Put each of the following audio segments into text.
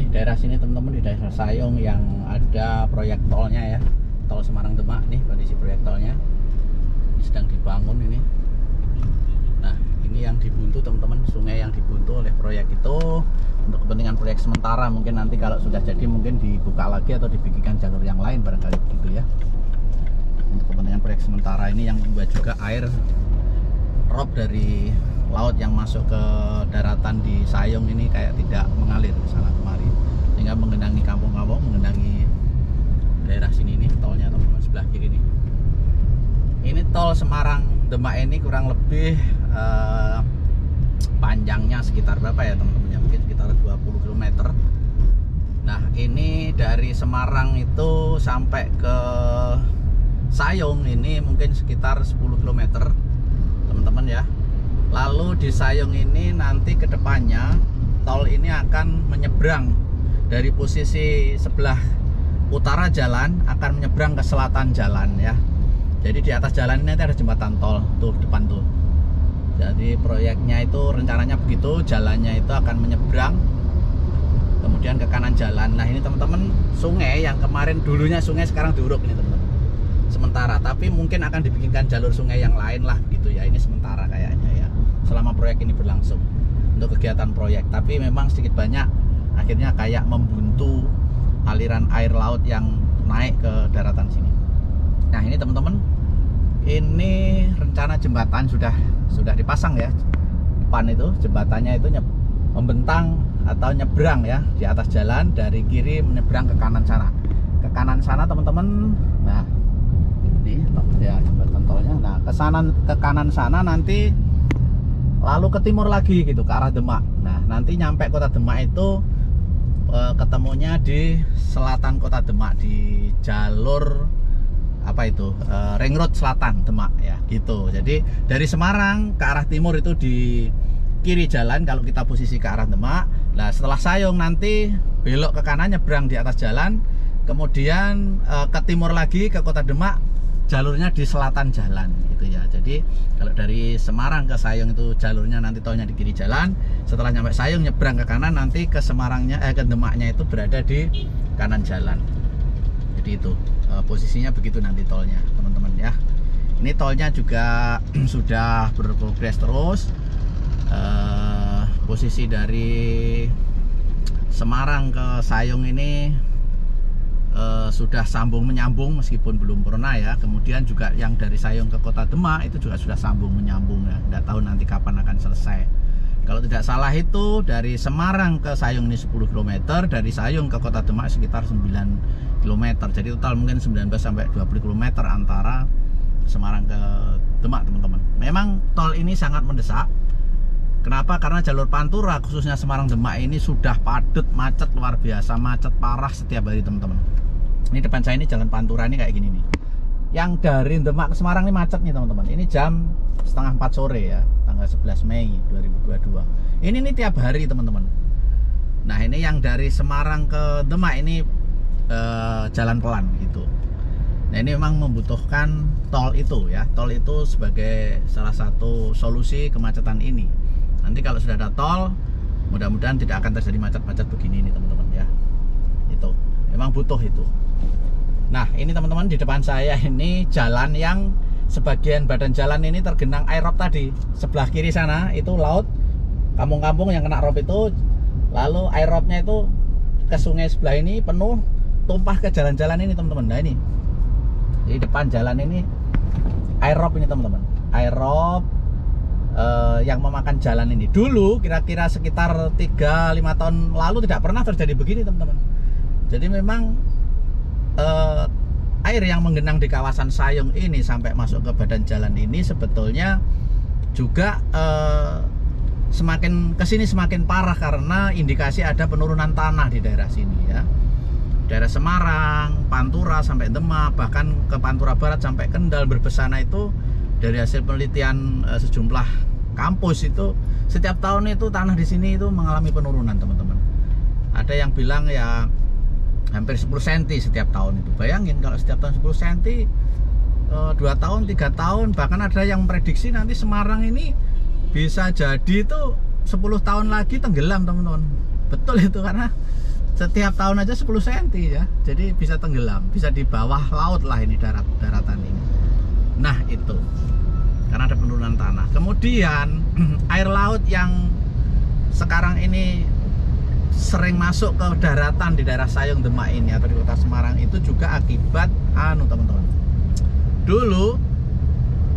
Nih daerah sini teman-teman, di daerah Sayong yang ada proyek tolnya ya, tol Semarang Demak. Nih kondisi proyek tolnya ini sedang dibangun ini. Nah ini yang dibuntu teman-teman, sungai yang dibuntu oleh proyek itu untuk kepentingan proyek sementara. Mungkin nanti kalau sudah jadi mungkin dibuka lagi atau dibikinkan jalur yang lain barangkali begitu ya. Untuk kepentingan proyek sementara ini yang membuat juga air rob dari laut yang masuk ke daratan di Sayong ini kayak tidak mengalir ke sana kemari, sehingga mengendangi kampung-kampung, mengendangi daerah sini nih tolnya teman-teman sebelah kiri nih. Ini tol Semarang Demak ini kurang lebih panjangnya sekitar berapa ya teman-teman ya, mungkin sekitar 20 km. Nah ini dari Semarang itu sampai ke Sayong ini mungkin sekitar 10 km teman-teman ya. Lalu di Sayong ini nanti ke depannya tol ini akan menyeberang dari posisi sebelah utara jalan, akan menyeberang ke selatan jalan ya. Jadi di atas jalan ini nanti ada jembatan tol tuh depan tuh. Jadi proyeknya itu rencananya begitu, jalannya itu akan menyeberang kemudian ke kanan jalan. Nah ini teman-teman, sungai yang kemarin dulunya sungai sekarang diuruk ini teman-teman sementara, tapi mungkin akan dibikinkan jalur sungai yang lain lah gitu ya. Ini sementara kayaknya ya, selama proyek ini berlangsung untuk kegiatan proyek. Tapi memang sedikit banyak akhirnya kayak membuntu aliran air laut yang naik ke daratan sini. Nah ini teman-teman, ini rencana jembatan sudah dipasang ya. Depan itu jembatannya itu membentang atau nyebrang ya di atas jalan, dari kiri menyeberang ke kanan sana. Ke kanan sana teman-teman. Nah ini ya jembatan tolnya. Nah ke kanan sana nanti lalu ke timur lagi gitu ke arah Demak. Nah nanti nyampe kota Demak itu ketemunya di selatan kota Demak, di jalur apa itu ring road selatan Demak ya gitu. Jadi dari Semarang ke arah timur itu di kiri jalan kalau kita posisi ke arah Demak. Nah setelah Sayong nanti belok ke kanan nyebrang di atas jalan, kemudian ke timur lagi ke kota Demak, jalurnya di selatan jalan gitu ya. Jadi kalau dari Semarang ke Sayong itu jalurnya nanti tolnya di kiri jalan. Setelah nyampe Sayong nyebrang ke kanan, nanti ke Semarangnya ke Demaknya itu berada di kanan jalan. Jadi itu posisinya begitu nanti tolnya teman-teman ya. Ini tolnya juga sudah berprogres terus. Posisi dari Semarang ke Sayong ini sudah sambung menyambung meskipun belum pernah ya. Kemudian juga yang dari Sayong ke kota Demak itu juga sudah sambung menyambung ya. Nggak tahu nanti kapan akan selesai. Kalau tidak salah itu dari Semarang ke Sayong ini 10 km, dari Sayong ke kota Demak sekitar 9 km. Jadi total mungkin 19 sampai 20 km antara Semarang ke Demak teman-teman. Memang tol ini sangat mendesak. Kenapa? Karena jalur Pantura khususnya Semarang Demak ini sudah padat, macet luar biasa, macet parah setiap hari teman-teman. Ini depan saya ini jalan Pantura ini kayak gini nih. Yang dari Demak ke Semarang ini macet nih teman-teman. Ini jam setengah 4 sore ya, tanggal 11 Mei 2022. Ini nih tiap hari teman-teman. Nah ini yang dari Semarang ke Demak ini jalan pelan gitu. Nah ini memang membutuhkan tol itu ya. Tol itu sebagai salah satu solusi kemacetan ini. Nanti kalau sudah ada tol, mudah-mudahan tidak akan terjadi macet-macet begini nih teman-teman ya. Itu memang butuh itu. Nah ini teman-teman, di depan saya ini jalan yang sebagian badan jalan ini tergenang air rob tadi. Sebelah kiri sana itu laut, kampung-kampung yang kena rob itu. Lalu air robnya itu ke sungai sebelah ini penuh, tumpah ke jalan-jalan ini teman-teman. Nah ini di depan jalan ini air rob ini teman-teman. Air rob yang memakan jalan ini. Dulu kira-kira sekitar 3-5 tahun lalu tidak pernah terjadi begini teman-teman. Jadi memang air yang menggenang di kawasan Sayong ini sampai masuk ke badan jalan ini sebetulnya juga semakin kesini semakin parah karena indikasi ada penurunan tanah di daerah sini ya. Daerah Semarang, Pantura sampai Demak, bahkan ke Pantura Barat sampai Kendal, Berbesana itu dari hasil penelitian sejumlah kampus itu setiap tahun itu tanah di sini itu mengalami penurunan teman-teman. Ada yang bilang ya hampir 10 cm setiap tahun itu. Bayangin kalau setiap tahun 10 cm 2 tahun, 3 tahun, bahkan ada yang memprediksi nanti Semarang ini bisa jadi itu 10 tahun lagi tenggelam teman-teman. Betul itu, karena setiap tahun aja 10 cm ya. Jadi bisa tenggelam, bisa di bawah laut lah ini daratan ini. Nah itu karena ada penurunan tanah. Kemudian air laut yang sekarang ini sering masuk ke daratan di daerah Sayung Demak ini atau di kota Semarang itu juga akibat teman-teman. Dulu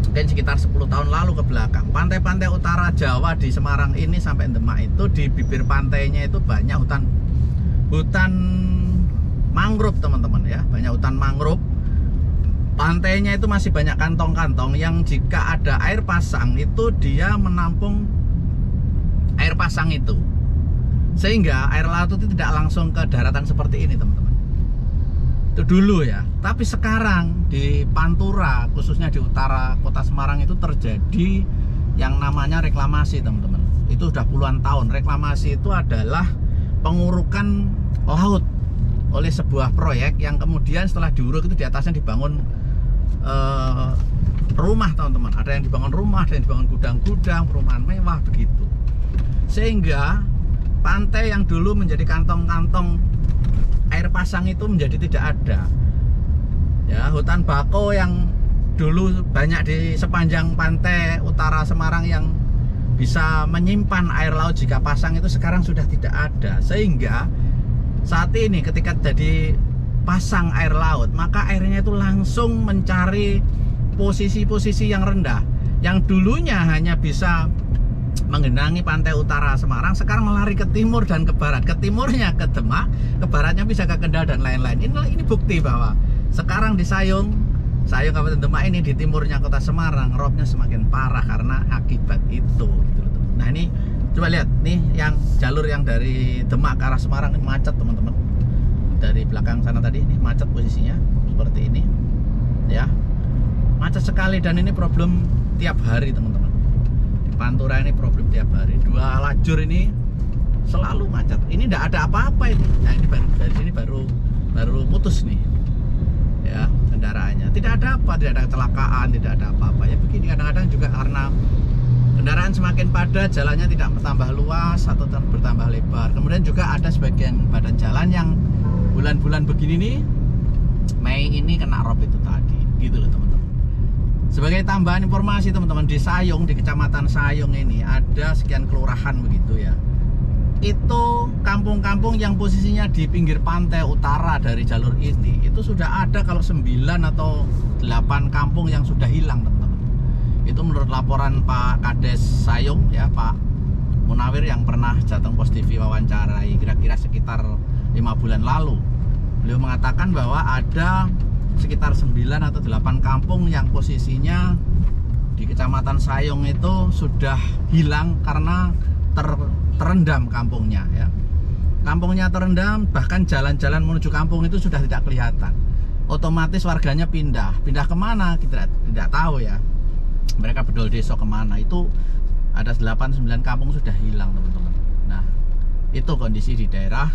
mungkin sekitar 10 tahun lalu ke belakang, pantai-pantai utara Jawa di Semarang ini sampai Demak itu di bibir pantainya itu banyak hutan mangrove teman-teman ya, banyak hutan mangrove. Pantainya itu masih banyak kantong-kantong yang jika ada air pasang itu dia menampung air pasang itu, sehingga air laut itu tidak langsung ke daratan seperti ini teman-teman. Itu dulu ya. Tapi sekarang di Pantura khususnya di utara kota Semarang itu terjadi yang namanya reklamasi teman-teman. Itu sudah puluhan tahun. Reklamasi itu adalah pengurukan laut oleh sebuah proyek yang kemudian setelah diuruk itu di atasnya dibangun rumah teman-teman. Ada yang dibangun rumah, ada yang dibangun gudang-gudang, perumahan mewah begitu. Sehingga pantai yang dulu menjadi kantong-kantong air pasang itu menjadi tidak ada. Ya, hutan bako yang dulu banyak di sepanjang pantai utara Semarang yang bisa menyimpan air laut jika pasang itu sekarang sudah tidak ada. Sehingga saat ini ketika jadi pasang air laut, maka airnya itu langsung mencari posisi-posisi yang rendah. Yang dulunya hanya bisa menggenangi pantai utara Semarang, sekarang melari ke timur dan ke barat. Ke timurnya ke Demak, ke baratnya bisa ke Kendal dan lain-lain. Ini bukti bahwa sekarang di Sayung Kabupaten Demak ini di timurnya kota Semarang, robnya semakin parah karena akibat itu. Nah ini coba lihat nih, yang jalur yang dari Demak ke arah Semarang ini macet teman-teman. Dari belakang sana tadi ini macet posisinya seperti ini ya, macet sekali. Dan ini problem tiap hari teman-teman. Di Pantura ini problem tiap hari, 2 lajur ini selalu macet. Ini tidak ada apa-apa ini. Nah ini dari sini baru putus nih ya kendaraannya, tidak ada apa, tidak ada kecelakaan, tidak ada apa-apa ya. Begini kadang-kadang juga karena kendaraan semakin padat, jalannya tidak bertambah luas atau bertambah lebar. Kemudian juga ada sebagian badan jalan yang bulan-bulan begini nih, Mei ini kena rob itu tadi, gitu loh teman-teman. Sebagai tambahan informasi teman-teman, di Sayung, di Kecamatan Sayung ini ada sekian kelurahan begitu ya. Itu kampung-kampung yang posisinya di pinggir pantai utara dari jalur ini, itu sudah ada kalau 9 atau 8 kampung yang sudah hilang teman-teman. Itu menurut laporan Pak Kades Sayung ya, Pak Munawir yang pernah Jateng Pos TV wawancarai kira-kira sekitar 5 bulan lalu. Beliau mengatakan bahwa ada sekitar 9 atau 8 kampung yang posisinya di Kecamatan Sayung itu sudah hilang karena terendam kampungnya ya. Kampungnya terendam, bahkan jalan-jalan menuju kampung itu sudah tidak kelihatan. Otomatis warganya pindah kemana kita tidak tahu ya. Mereka bedol desa kemana, itu ada 8-9 kampung sudah hilang teman-teman. Nah itu kondisi di daerah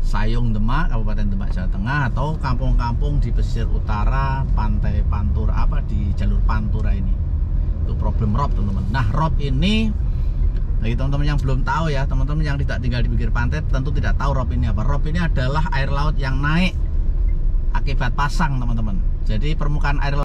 Sayung Demak, Kabupaten Demak, Jawa Tengah, atau kampung-kampung di pesisir utara pantai Pantura, di jalur Pantura ini. Itu problem rob teman-teman. Nah rob ini bagi teman-teman yang belum tahu ya, teman-teman yang tidak tinggal di pinggir pantai tentu tidak tahu rob ini apa. Rob ini adalah air laut yang naik akibat pasang teman-teman. Jadi permukaan air